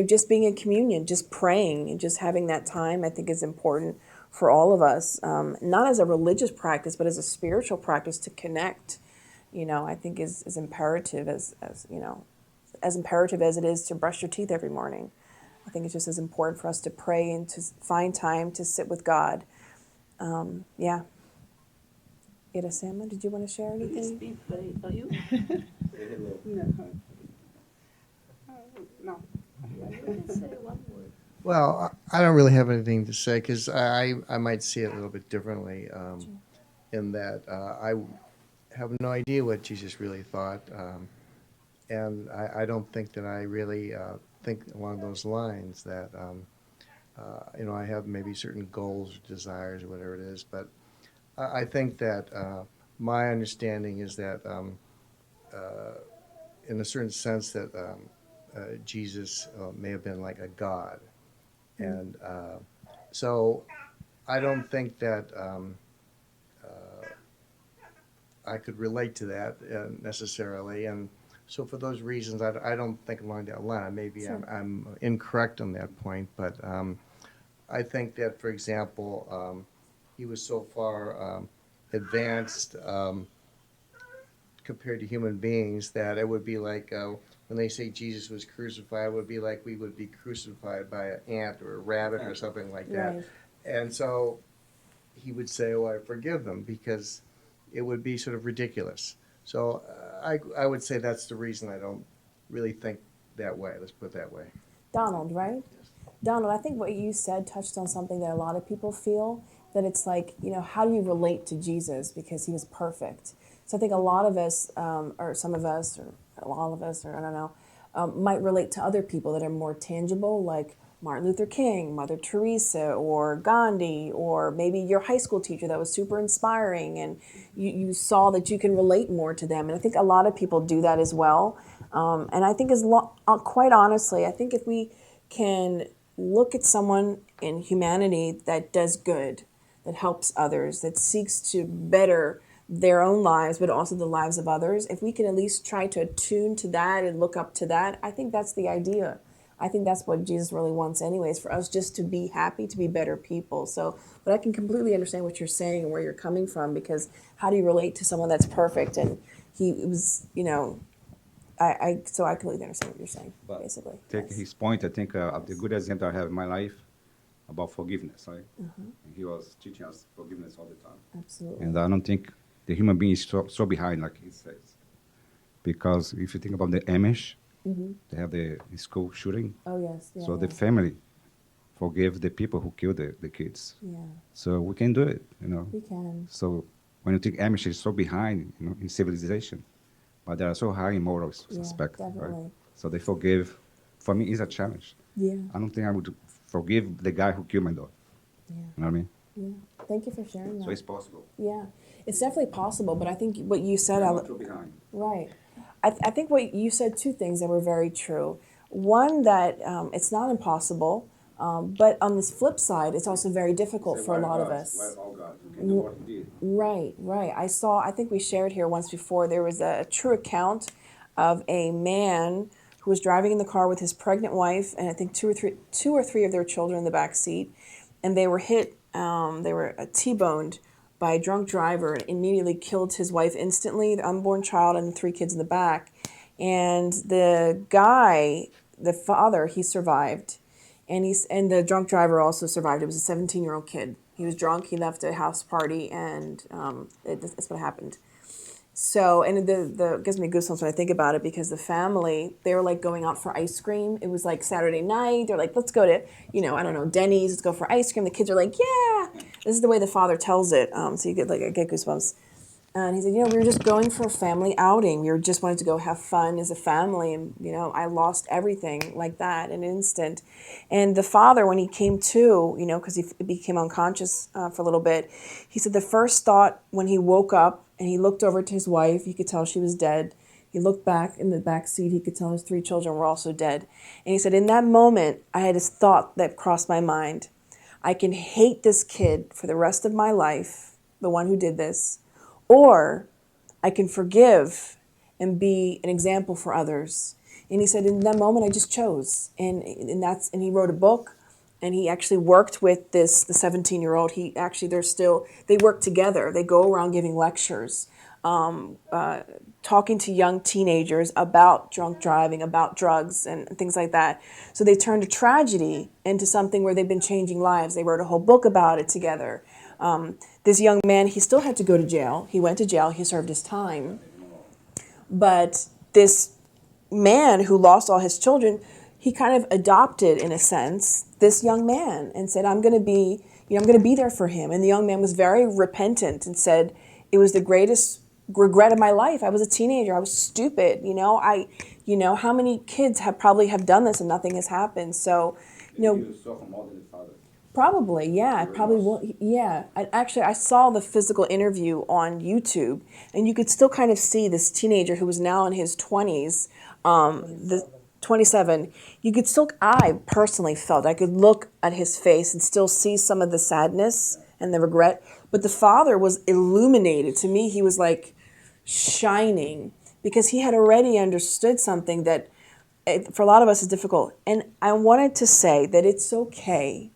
just being in communion, just praying and just having that time, I think is important for all of us, not as a religious practice, but as a spiritual practice to connect, I think is imperative as imperative as it is to brush your teeth every morning. I think it's just as important for us to pray and to find time to sit with God. Yeah. Irasema, did you want to share anything? Are you? No. You can say one word. Well, I don't really have anything to say because I might see it a little bit differently in that I have no idea what Jesus really thought. And I don't think that I really think along those lines that, I have maybe certain goals or desires or whatever it is. But I think that my understanding is that in a certain sense that Jesus may have been like a god. And so I don't think that I could relate to that necessarily. And so for those reasons, I don't think along that line. Maybe Sure. I'm incorrect on that point. But I think that, for example, he was so far advanced compared to human beings that it would be like when they say Jesus was crucified, it would be like we would be crucified by an ant or a rabbit or something like that. Right. And so he would say, "Oh, I forgive them," because it would be sort of ridiculous. So I would say that's the reason I don't really think that way. Let's put it that way. Donald, right? Donald, I think what you said touched on something that a lot of people feel, that it's like, how do you relate to Jesus because he was perfect? So I think a lot of us, or some of us, or all of us, or I don't know, might relate to other people that are more tangible, like Martin Luther King, Mother Teresa, or Gandhi, or maybe your high school teacher that was super inspiring, and you saw that you can relate more to them. And I think a lot of people do that as well. And I think quite honestly, I think if we can look at someone in humanity that does good, that helps others, that seeks to better their own lives, but also the lives of others, if we can at least try to attune to that and look up to that, I think that's the idea. I think that's what Jesus really wants anyways, for us just to be happy, to be better people. So, but I can completely understand what you're saying and where you're coming from, because how do you relate to someone that's perfect? And he was, you know, so I completely understand what you're saying, But basically. take Yes. his point, I think the good example I have in my life about forgiveness, right? And he was teaching us forgiveness all the time. Absolutely. And I don't think the human being is so behind, like he says. Because if you think about the Amish, they have the school shooting. Oh, yes. Yeah, So yeah. the family forgave the people who killed the kids. Yeah, So we can do it, you know. we can. So when you think Amish is so behind, you know, in civilization, but they are so high in moral Yeah, aspect, definitely. right? So they forgive. For me, it's a challenge. Yeah, I don't think I would forgive the guy who killed my daughter. yeah, You know what I mean? yeah. Thank you for sharing that. So it's possible. Yeah, it's definitely possible, but I think what you said, They are not too behind. right. I think what you said, two things that were very true. One, that it's not impossible, but on this flip side, it's also very difficult for a lot of us. Why all God? You can do what he did. Right, right. I think we shared here once before, there was a true account of a man who was driving in the car with his pregnant wife and I think two or three of their children in the back seat, and they were hit, they were T-boned by a drunk driver and immediately killed his wife instantly, the unborn child and the three kids in the back. And the guy, the father, he survived. And the drunk driver also survived. It was a 17-year-old kid. He was drunk. He left a house party, and that's what happened. So, and it gives me goosebumps when I think about it, because the family, they were like going out for ice cream. It was like Saturday night. They're like, let's go to, I don't know, Denny's. Let's go for ice cream. The kids are like, yeah. This is the way the father tells it. So you get goosebumps. And he said, we were just going for a family outing. We were just wanted to go have fun as a family. And, I lost everything like that in an instant. And the father, when he came to, because he became unconscious for a little bit, he said the first thought when he woke up and he looked over to his wife, he could tell she was dead. He looked back in the back seat, he could tell his three children were also dead. And he said, in that moment, I had this thought that crossed my mind. I can hate this kid for the rest of my life, the one who did this, or I can forgive and be an example for others. And he said, in that moment, I just chose. And he wrote a book, and he actually worked with the 17-year-old. They work together. They go around giving lectures, talking to young teenagers about drunk driving, about drugs, and things like that. So they turned a tragedy into something where they've been changing lives. They wrote a whole book about it together. This young man, he still had to go to jail. He went to jail. He served his time. But this man who lost all his children, he kind of adopted, in a sense, this young man and said, I'm going to be there for him. And the young man was very repentant and said, it was the greatest regret of my life. I was a teenager. I was stupid. How many kids probably have done this and nothing has happened? So, You suffer more than the father. probably, yeah. Probably will, yeah. I saw the physical interview on YouTube, and you could still kind of see this teenager who was now in his 20s, the 27. You could still, I personally felt, I could look at his face and still see some of the sadness and the regret. But the father was illuminated. To me, he was like shining, because he had already understood something that for a lot of us is difficult. And I wanted to say that it's okay.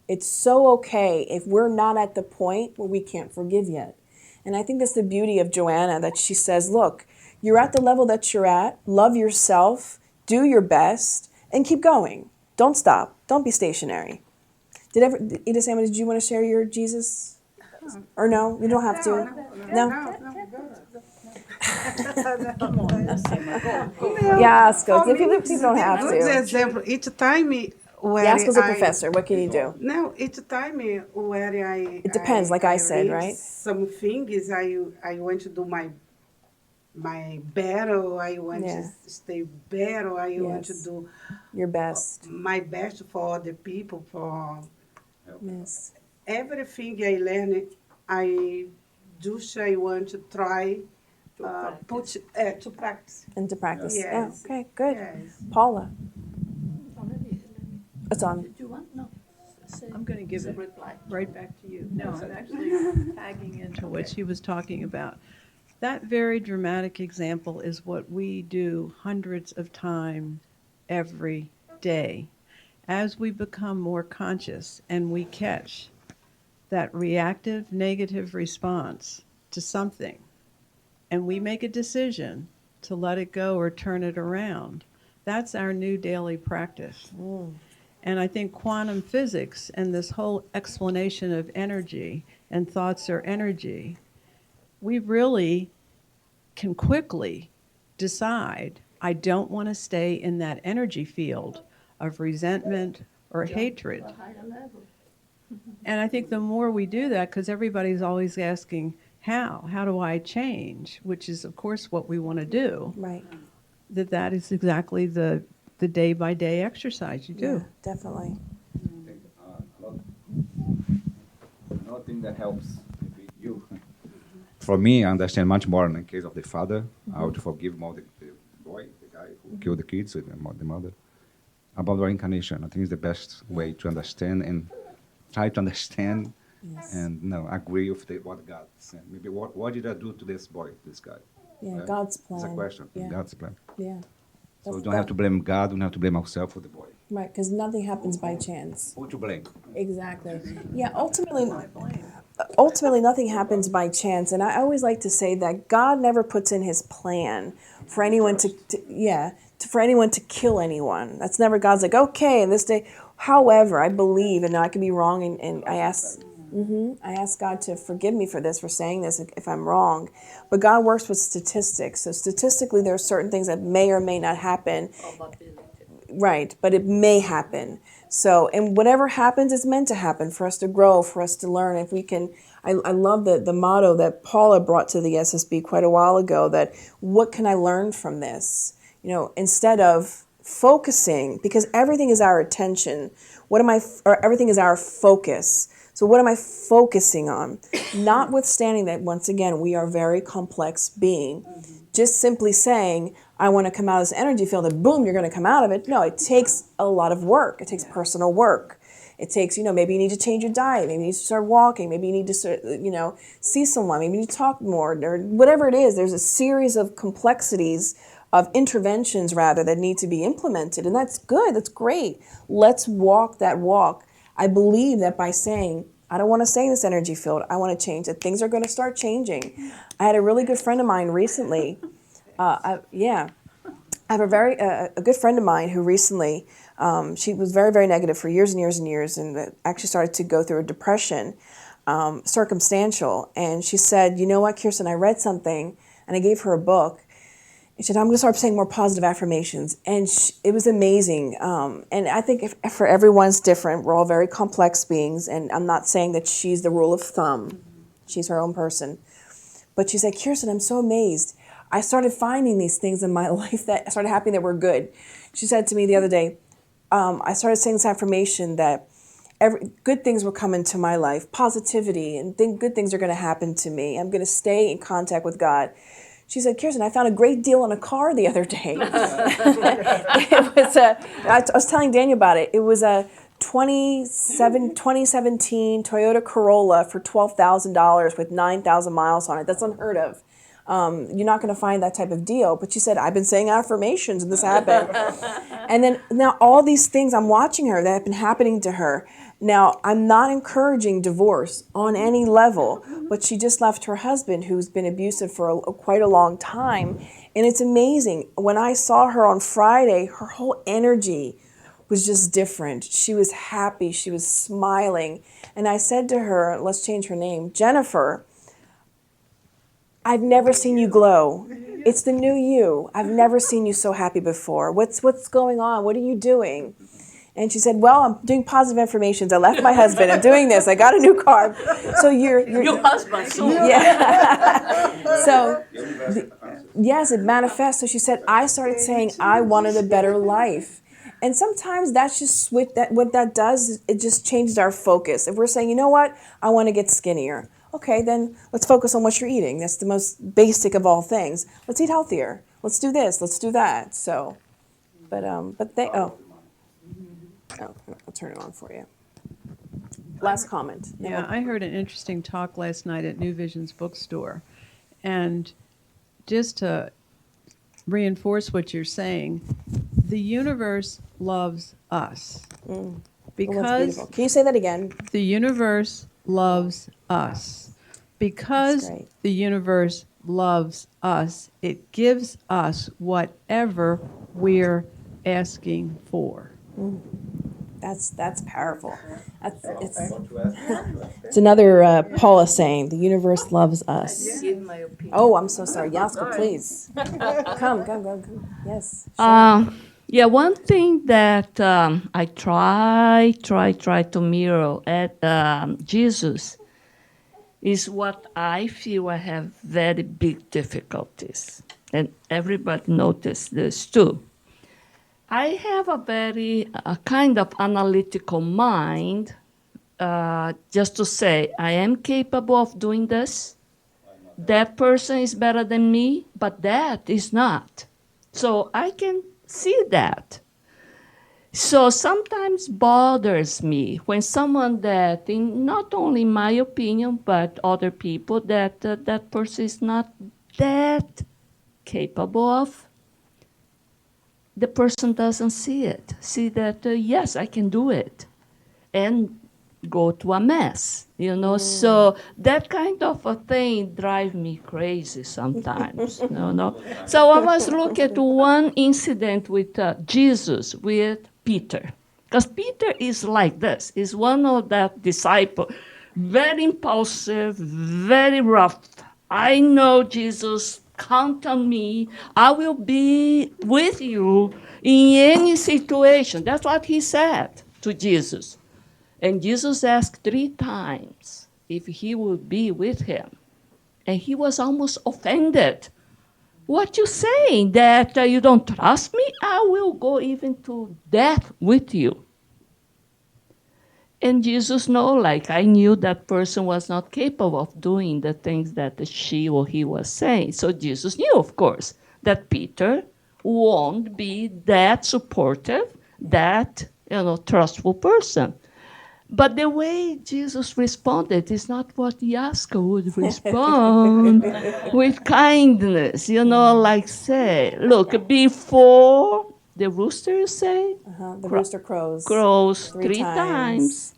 It's so okay if we're not at the point where we can't forgive yet. And I think that's the beauty of Joanna, that she says, look, you're at the level that you're at, love yourself, do your best, and keep going. Don't stop. Don't be stationary. Ida Sama, did you want to share your Jesus? Or no? You don't have to. No? Yes, go. People don't have Good to. example. Each time where Yasko's a professor. What can you do? No, each time where It depends, like I said, read right? some things, I want to do my better. I want Yeah. to stay better. I want to Yes. do Your best. my best for the people. For Yes. everything I learn, I want to try put to practice. And to practice. Yes. Yeah. Okay, good. Yes. Paula. It's on. Do you want? No. I'm going to give it reply. right back to you. No, I'm actually tagging into what she was talking about. That very dramatic example is what we do hundreds of times every day, as we become more conscious and we catch that reactive negative response to something, and we make a decision to let it go or turn it around, that's our new daily practice. And I think quantum physics and this whole explanation of energy and thoughts are energy, we really can quickly decide, I don't want to stay in that energy field of resentment or hatred. And I think the more we do that, because everybody's always asking, how do I change? Which is, of course, what we want to do. Right. That is exactly the day-by-day exercise you do. Yeah, definitely. Another thing that helps maybe you. For me, I understand much more in the case of the father, how to forgive more the boy, the guy who killed the kids, the mother. About reincarnation, I think is the best way to understand and try to understand and agree with what God sent. Maybe what did I do to this boy, this guy? Yeah, Right? God's plan. It's a question. Yeah. God's plan. Yeah. So we don't have to blame God, we don't have to blame ourselves for the boy. Right, because nothing happens by chance. Who to blame? Exactly. Yeah, ultimately, nothing happens by chance. And I always like to say that God never puts in his plan for anyone for anyone to kill anyone. That's never God's like, okay, this day. However, I believe, and I could be wrong, and I ask God to forgive me for this, for saying this if I'm wrong. But God works with statistics. So statistically, there are certain things that may or may not happen. Right, but it may happen. So, and whatever happens is meant to happen for us to grow, for us to learn. If we can, I love the motto that Paula brought to the SSB quite a while ago, that what can I learn from this? Instead of focusing, because everything is our attention. Everything is our focus. So what am I focusing on? Notwithstanding that, once again, we are a very complex being. Just simply saying, I want to come out of this energy field and boom, you're going to come out of it. No, it takes a lot of work. It takes personal work. It takes, maybe you need to change your diet. Maybe you need to start walking. Maybe you need to, see someone. Maybe you need to talk more, or whatever it is. There's a series of complexities of interventions, rather, that need to be implemented. And that's good. That's great. Let's walk that walk. I believe that by saying, I don't want to stay in this energy field, I want to change, that things are going to start changing. I had a really good friend of mine recently. I have a good friend of mine who recently, she was very, very negative for years and years and years, and actually started to go through a depression, circumstantial. And she said, you know what, Kirsten, I read something, and I gave her a book. She said, I'm going to start saying more positive affirmations. And it was amazing. And I think for everyone's different. We're all very complex beings. And I'm not saying that she's the rule of thumb. She's her own person. But she said, Kirsten, I'm so amazed. I started finding these things in my life that started happening that were good. She said to me the other day, I started saying this affirmation that good things will come into my life, positivity, and good things are going to happen to me. I'm going to stay in contact with God. She said, Kirsten, I found a great deal on a car the other day. I was telling Daniel about it. It was a 2017 Toyota Corolla for $12,000 with 9,000 miles on it. That's unheard of. You're not going to find that type of deal. But she said, I've been saying affirmations and this happened. And then now all these things, I'm watching her that have been happening to her. Now, I'm not encouraging divorce on any level, but she just left her husband, who's been abusive for quite a long time. And it's amazing. When I saw her on Friday, her whole energy was just different. She was happy. She was smiling. And I said to her, let's change her name, Jennifer, I've never seen you glow. It's the new you. I've never seen you so happy before. What's going on? What are you doing? And she said, well, I'm doing positive affirmations. I left my husband. I'm doing this. I got a new car. So your husband. Yeah. So yes, it manifests. So she said, I started saying I wanted a better life. And sometimes that's just what that does is it just changes our focus. If we're saying, you know what, I want to get skinnier. Okay, then let's focus on what you're eating. That's the most basic of all things. Let's eat healthier. Let's do this. Let's do that. So, I'll turn it on for you. Last comment. Yeah, I heard an interesting talk last night at New Vision's bookstore. And just to reinforce what you're saying, the universe loves us. Oh, that's Because beautiful. Can you say that again? the universe loves us. Because great. the universe loves us, it gives us whatever we're asking for. That's powerful. It's another Paula saying, the universe loves us. Oh, I'm so sorry. Yasko, please. Come. Yes. Sure. Yeah, one thing that I try to mirror at Jesus is what I feel I have very big difficulties. And everybody noticed this too. I have a kind of analytical mind, just to say, I am capable of doing this. That person is better than me, but that is not. So I can see that. So sometimes bothers me when someone that, in not only my opinion, but other people, that that person is not that capable of. The person doesn't see it. See that, yes, I can do it. And go to a mess, you know. So that kind of a thing drives me crazy sometimes, you know. So I was looking at one incident with Jesus, with Peter. Because Peter is like this, is one of that disciple, very impulsive, very rough. I know Jesus, count on me. I will be with you in any situation. That's what he said to Jesus. And Jesus asked 3 times if he would be with him. And he was almost offended. What you saying? That you don't trust me? I will go even to death with you. And Jesus know, like I knew that person was not capable of doing the things that she or he was saying. So Jesus knew, of course, that Peter won't be that supportive, that trustful person. But the way Jesus responded is not what Yaska would respond with kindness, like say, look, before the rooster, you say, The rooster crows. crows 3 3 times,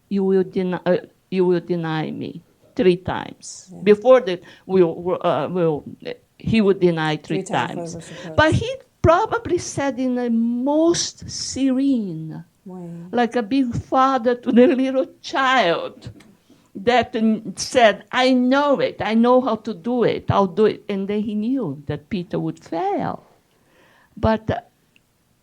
you will deny me 3 times. Yeah. Before that, he would deny 3 times. But he probably said in the most serene, like a big father to the little child that said, I know it. I know how to do it. I'll do it. And then he knew that Peter would fail. But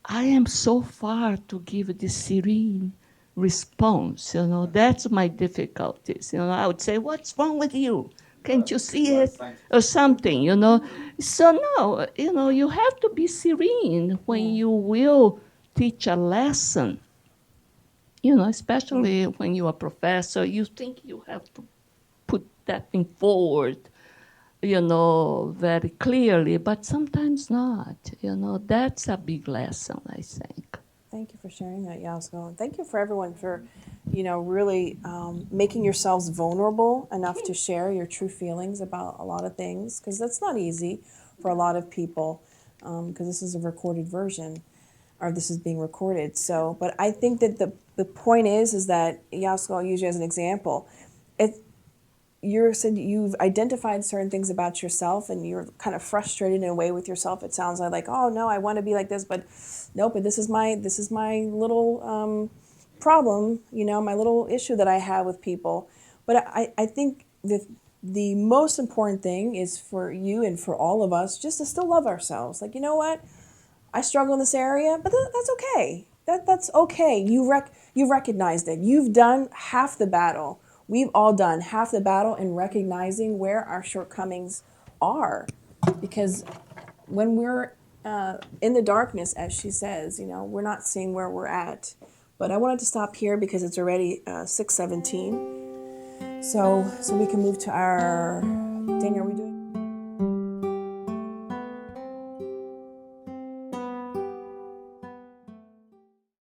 I am so far to give this serene response. That's my difficulties. I would say, what's wrong with you? Can't you see it? Or something, So no, you have to be serene when you will teach a lesson. Especially when you're a professor, you think you have to put that thing forward, very clearly, but sometimes not. That's a big lesson, I think. Thank you for sharing that, Yasko. And thank you for everyone for, really making yourselves vulnerable enough to share your true feelings about a lot of things, because that's not easy for a lot of people, because this is a recorded version, or this is being recorded. So, but I think that the point is that, Yasko, I'll use you as an example. You've identified certain things about yourself, and you're kind of frustrated in a way with yourself. It sounds like, oh no, I want to be like this, but nope. But this is my little problem, my little issue that I have with people. But I think that the most important thing is for you and for all of us just to still love ourselves. Like, you know what? I struggle in this area, but that's okay. That's okay. You recognized it. You've done half the battle. We've all done half the battle in recognizing where our shortcomings are. Because when we're in the darkness, as she says, we're not seeing where we're at. But I wanted to stop here because it's already 6:17. So we can move to our, Daniel, are we doing?